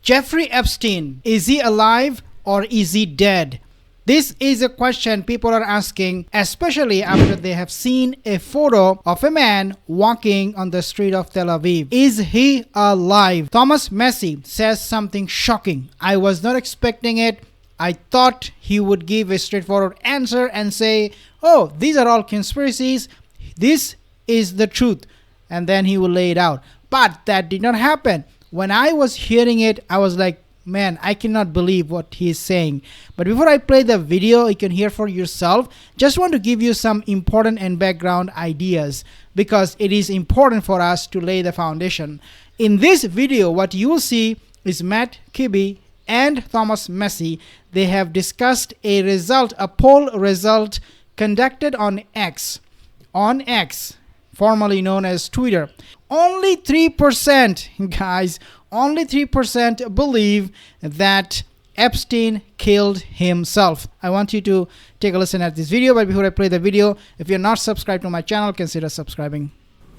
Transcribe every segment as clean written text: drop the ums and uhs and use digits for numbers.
Jeffrey Epstein, is he alive or is he dead? This is a question people are asking, especially after they have seen a photo of a man walking on the street of Tel Aviv. Is he alive? Thomas Massie says something shocking. I was not expecting it. I thought he would give a straightforward answer and say, oh, these are all conspiracies. This is the truth. And then he will lay it out. But that did not happen. When I was hearing it, I was like, man, I cannot believe what he is saying. But before I play the video, you can hear for yourself. Just want to give you some important and background ideas because it is important for us to lay the foundation. In this video, what you will see is Matt Kibbe and Thomas Massie. They have discussed a poll result conducted on X, formerly known as Twitter. Only 3%, guys, only 3% believe that Epstein killed himself. I want you to take a listen at this video, but before I play the video, if you're not subscribed to my channel, consider subscribing.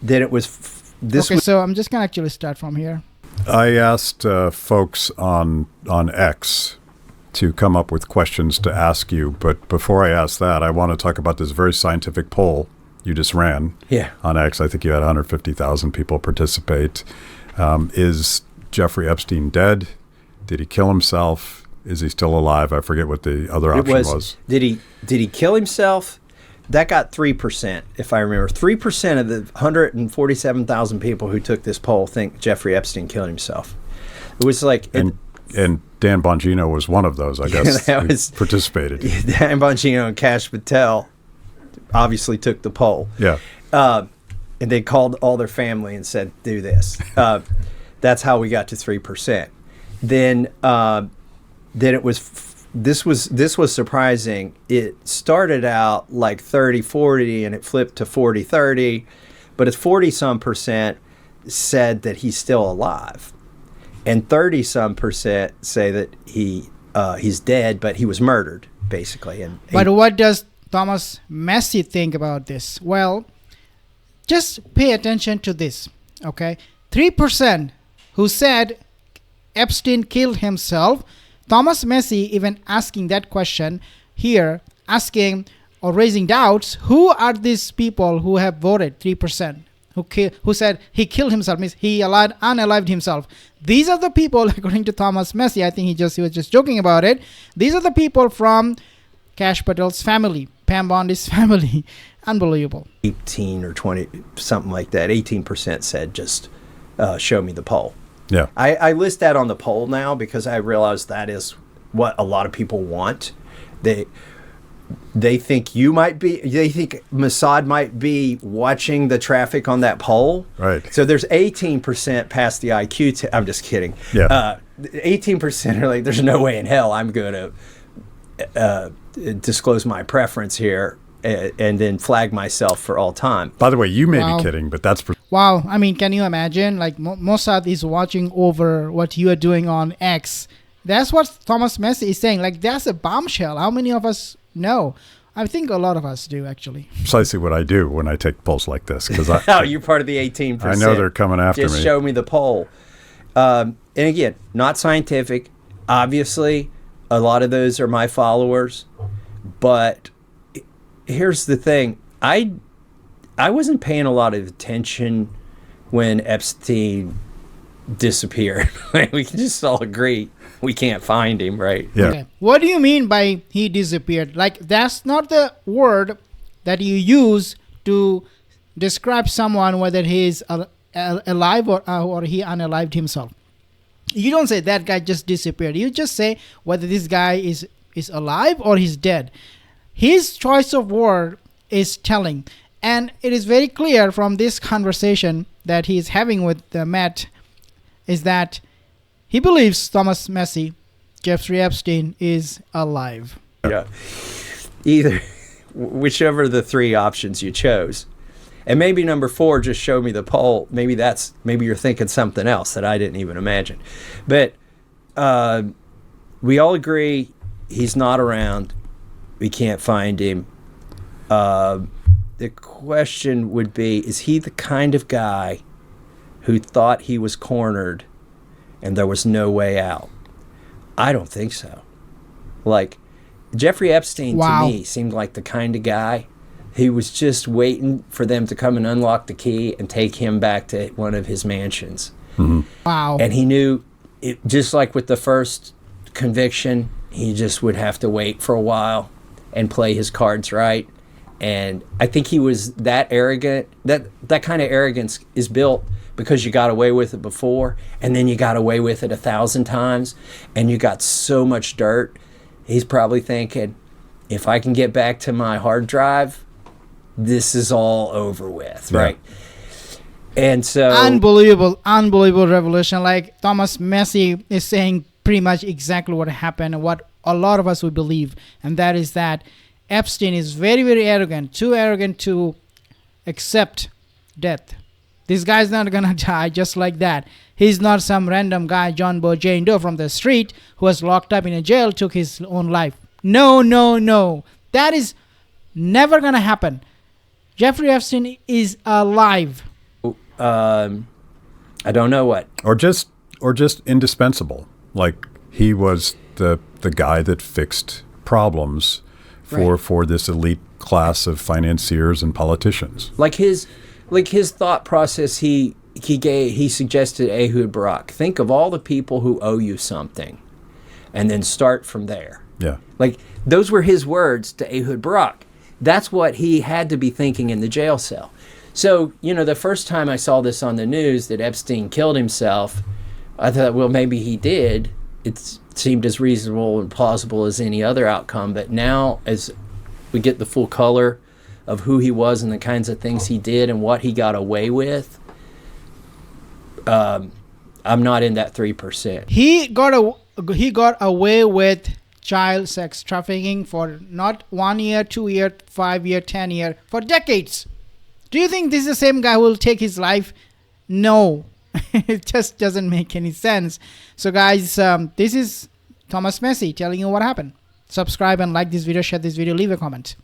Then it was so I'm just going to actually start from here. I asked folks on X to come up with questions to ask you, but before I ask that, I want to talk about this very scientific poll you just ran on X. I think you had 150,000 people participate. Is Jeffrey Epstein dead? Did he kill himself? Is he still alive? I forget what the other option was. Did he kill himself? That got 3%, if I remember. 3% of the 147,000 people who took this poll think Jeffrey Epstein killed himself. It was like... And Dan Bongino was one of those, I guess, who participated. Dan Bongino and Kash Patel obviously took the poll. Yeah. And they called all their family and said, do this. That's how we got to 3%. Then it was... This was surprising. It started out like 30-40 and it flipped to 40-30, but it's 40-some% said that he's still alive, and 30-some% say that he's dead, but he was murdered, basically. But what does Thomas Massie think about this? Well, just pay attention to this, okay? 3% who said Epstein killed himself. Thomas Massie even asking that question here, asking or raising doubts, who are these people who have voted 3%, who said he killed himself, means he unalived himself. These are the people, according to Thomas Massie, I think he was just joking about it. These are the people from Kash Patel's family, Pam Bondi's family. Unbelievable. 18 or 20, something like that. 18% said just show me the poll. Yeah, I list that on the poll now because I realize that is what a lot of people want. They think they think Mossad might be watching the traffic on that poll. Right. So there's 18% past the IQ. I'm just kidding. Yeah. 18% are like, there's no way in hell I'm going to disclose my preference here and then flag myself for all time. By the way, you may be kidding, but that's... Wow. I mean, can you imagine? Like, Mossad is watching over what you are doing on X. That's what Thomas Massie is saying. Like, that's a bombshell. How many of us know? I think a lot of us do, actually. Precisely what I do when I take polls like this. Oh, you're part of the 18%. I know they're coming after me. Just show me the poll. And again, not scientific. Obviously, a lot of those are my followers. But here's the thing. I wasn't paying a lot of attention when Epstein disappeared. We can just all agree we can't find him, right? Yeah. Okay. What do you mean by he disappeared? Like, that's not the word that you use to describe someone, whether he is alive or he unalived himself. You don't say that guy just disappeared. You just say whether this guy is alive or he's dead. His choice of word is telling. And it is very clear from this conversation that he is having with Matt is that he believes Thomas Massie, Jeffrey Epstein, is alive. Yeah. Either, whichever of the three options you chose. And maybe number 4, just show me the poll. Maybe you're thinking something else that I didn't even imagine. But we all agree he's not around. We can't find him. The question would be, is he the kind of guy who thought he was cornered and there was no way out. I don't think so. Like, Jeffrey Epstein to me seemed like the kind of guy, he was just waiting for them to come and unlock the key and take him back to one of his mansions. Mm-hmm. Wow. And he knew, just like with the first conviction, he just would have to wait for a while and play his cards right. And I think he was that arrogant. That kind of arrogance is built because you got away with it before, and then you got away with it 1,000 times, and you got so much dirt. He's probably thinking, if I can get back to my hard drive, this is all over with, right? And so unbelievable revelation. Like Thomas Massie is saying pretty much exactly what happened and what a lot of us would believe, and that is that Epstein is very, very arrogant, too arrogant to accept death. This guy's not gonna die just like that. He's not some random guy, John Doe, Jane Doe from the street who was locked up in a jail, took his own life. No. That is never gonna happen. Jeffrey Epstein is alive. I don't know what. Or just indispensable. Like, he was the guy that fixed problems for this elite class of financiers and politicians. Like his thought process, he suggested Ehud Barak, think of all the people who owe you something, and then start from there. Yeah. Like, those were his words to Ehud Barak. That's what he had to be thinking in the jail cell. So, the first time I saw this on the news that Epstein killed himself, I thought, well, maybe he did. It seemed as reasonable and plausible as any other outcome. But now, as we get the full color of who he was and the kinds of things he did and what he got away with, I'm not in that 3%. He got away with child sex trafficking for not 1 year, 2 year, 5 year, 10 year, for decades. Do you think this is the same guy who will take his life? No. It just doesn't make any sense. So guys, this is Thomas Massie telling you what happened. Subscribe and like this video, share this video, leave a comment.